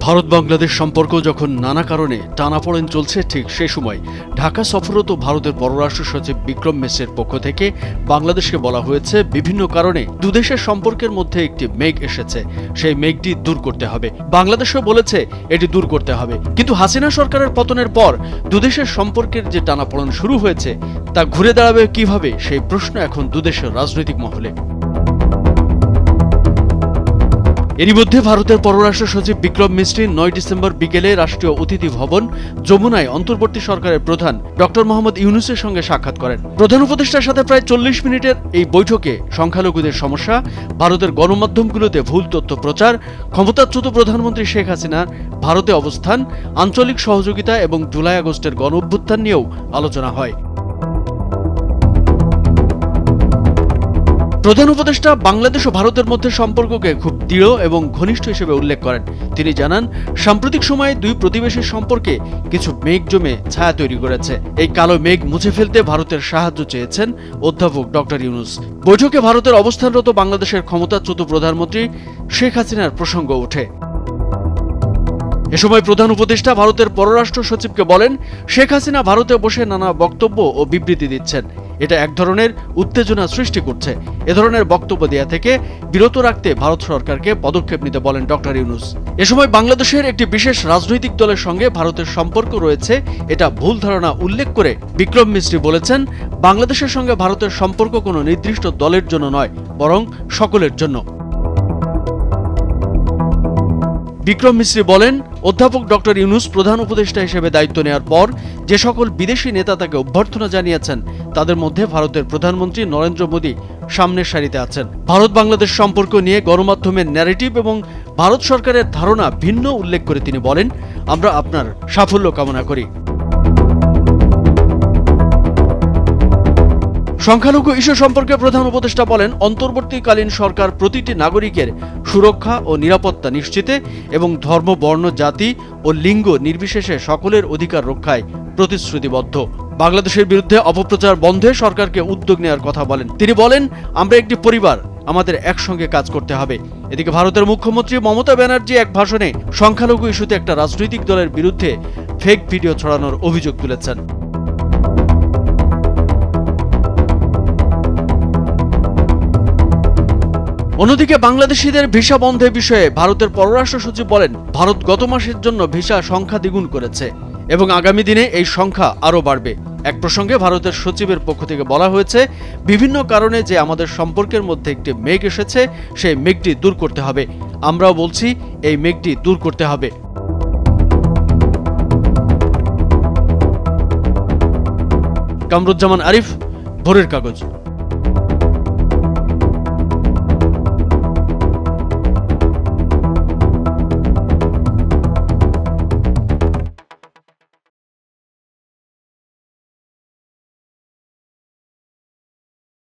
ভারত বাংলাদেশ সম্পর্ক যখন নানা কারণে টানাপোড়েন চলছে, ঠিক সেই সময় ঢাকা সফররত ভারতের পররাষ্ট্র সচিব বিক্রম মিশ্রের পক্ষ থেকে বাংলাদেশকে বলা হয়েছে বিভিন্ন কারণে দুদেশের সম্পর্কের মধ্যে একটি মেঘ এসেছে, সেই মেঘটি দূর করতে হবে। বাংলাদেশও বলেছে এটি দূর করতে হবে, কিন্তু হাসিনা সরকারের পতনের পর দুদেশের সম্পর্কের যে টানাপোড়েন শুরু হয়েছে তা ঘুরে দাঁড়াবে কিভাবে, সেই প্রশ্ন এখন দুদেশের রাজনৈতিক মহলে। এরই মধ্যে ভারতের পররাষ্ট্র সচিব বিক্রম মিশ্রি 9 ডিসেম্বর বিকেলে রাষ্ট্রীয় অতিথি ভবন যমুনায় অন্তর্বর্তী সরকারের প্রধান ডক্টর মোহাম্মদ ইউনূসের সঙ্গে সাক্ষাৎ করেন। প্রধান উপদেষ্টার সাথে প্রায় 40 মিনিটের এই বৈঠকে সংখ্যালঘুদের সমস্যা, ভারতের গণমাধ্যমগুলোতে ভুল তথ্য প্রচার, ক্ষমতাচ্যুত প্রধানমন্ত্রী শেখ হাসিনার ভারতে অবস্থান, আঞ্চলিক সহযোগিতা এবং জুলাই আগস্টের গণঅভ্যুত্থান নিয়েও আলোচনা হয়। প্রধান উপদেষ্টা বাংলাদেশ ও ভারতের মধ্যে সম্পর্ককে খুব দৃঢ় এবং ঘনিষ্ঠ হিসেবে উল্লেখ করেন। তিনি জানান, সাম্প্রতিক সময়ে দুই প্রতিবেশীর সম্পর্কে কিছু মেঘ জমে ছায়া তৈরি করেছে। এই কালো মেঘ মুছে ফেলতে ভারতের সাহায্য চেয়েছেন অধ্যাপক ডক্টর ইউনূস। বৈঠকে ভারতের অবস্থানরত বাংলাদেশের ক্ষমতাচ্যুত প্রধানমন্ত্রী শেখ হাসিনার প্রসঙ্গ ওঠে। এ সময় প্রধান উপদেষ্টা ভারতের পররাষ্ট্র সচিবকে বলেন, শেখ হাসিনা ভারতে বসে নানা বক্তব্য ও বিবৃতি দিচ্ছেন, এটা এক ধরনের উত্তেজনা সৃষ্টি করছে। এ ধরনের বক্তব্য দেয়া থেকে বিরত রাখতে ভারত সরকারকে পদক্ষেপ নিতে বলেন ডক্টর ইউনূস। এ সময় বাংলাদেশের একটি বিশেষ রাজনৈতিক দলের সঙ্গে ভারতের সম্পর্ক রয়েছে, এটা ভুল ধারণা উল্লেখ করে বিক্রম মিশ্রি বলেছেন, বাংলাদেশের সঙ্গে ভারতের সম্পর্ক কোনো নির্দিষ্ট দলের জন্য নয়, বরং সকলের জন্য। বিক্রম মিশ্রি বলেন, অধ্যাপক ডক্টর ইউনূস প্রধান উপদেষ্টা হিসেবে দায়িত্ব নেওয়ার পর যে সকল বিদেশি নেতা তাকে অভ্যর্থনা জানিয়েছেন, তাদের মধ্যে ভারতের প্রধানমন্ত্রী নরেন্দ্র মোদী সামনের সারিতে আছেন। ভারত বাংলাদেশ সম্পর্ক নিয়ে গণমাধ্যমের ন্যারেটিভ এবং ভারত সরকারের ধারণা ভিন্ন উল্লেখ করে তিনি বলেন, আমরা আপনার সাফল্য কামনা করি। সংখ্যালঘু ইস্যু সম্পর্কে প্রধান উপদেষ্টা বলেন, অন্তর্বর্তীকালীন সরকার প্রতিটি নাগরিকের সুরক্ষা ও নিরাপত্তা নিশ্চিতে এবং ধর্ম, বর্ণ, জাতি ও লিঙ্গ নির্বিশেষে সকলের অধিকার রক্ষায় প্রতিশ্রুতিবদ্ধ। বাংলাদেশের বিরুদ্ধে অপপ্রচার বন্ধে সরকারকে উদ্যোগ নেওয়ার কথা বলেন। তিনি বলেন, আমরা একটি পরিবার, আমাদের একসঙ্গে কাজ করতে হবে। এদিকে ভারতের মুখ্যমন্ত্রী মমতা ব্যানার্জি এক ভাষণে সংখ্যালঘু ইস্যুতে একটা রাজনৈতিক দলের বিরুদ্ধে ফেক ভিডিও ছড়ানোর অভিযোগ তুলেছেন। অন্যদিকে বাংলাদেশিদের ভিসা বন্ধের বিষয়ে ভারতের পররাষ্ট্র সচিব বলেন, ভারত গত মাসের জন্য ভিসা সংখ্যা দ্বিগুণ করেছে এবং আগামী দিনে এই সংখ্যা আরও বাড়বে। এক প্রসঙ্গে ভারতের সচিবের পক্ষ থেকে বলা হয়েছে, বিভিন্ন কারণে যে আমাদের সম্পর্কের মধ্যে একটি মেঘ এসেছে, সেই মেঘটি দূর করতে হবে। আমরাও বলছি এই মেঘটি দূর করতে হবে। কামরুজ্জামান আরিফ, ভোরের কাগজ।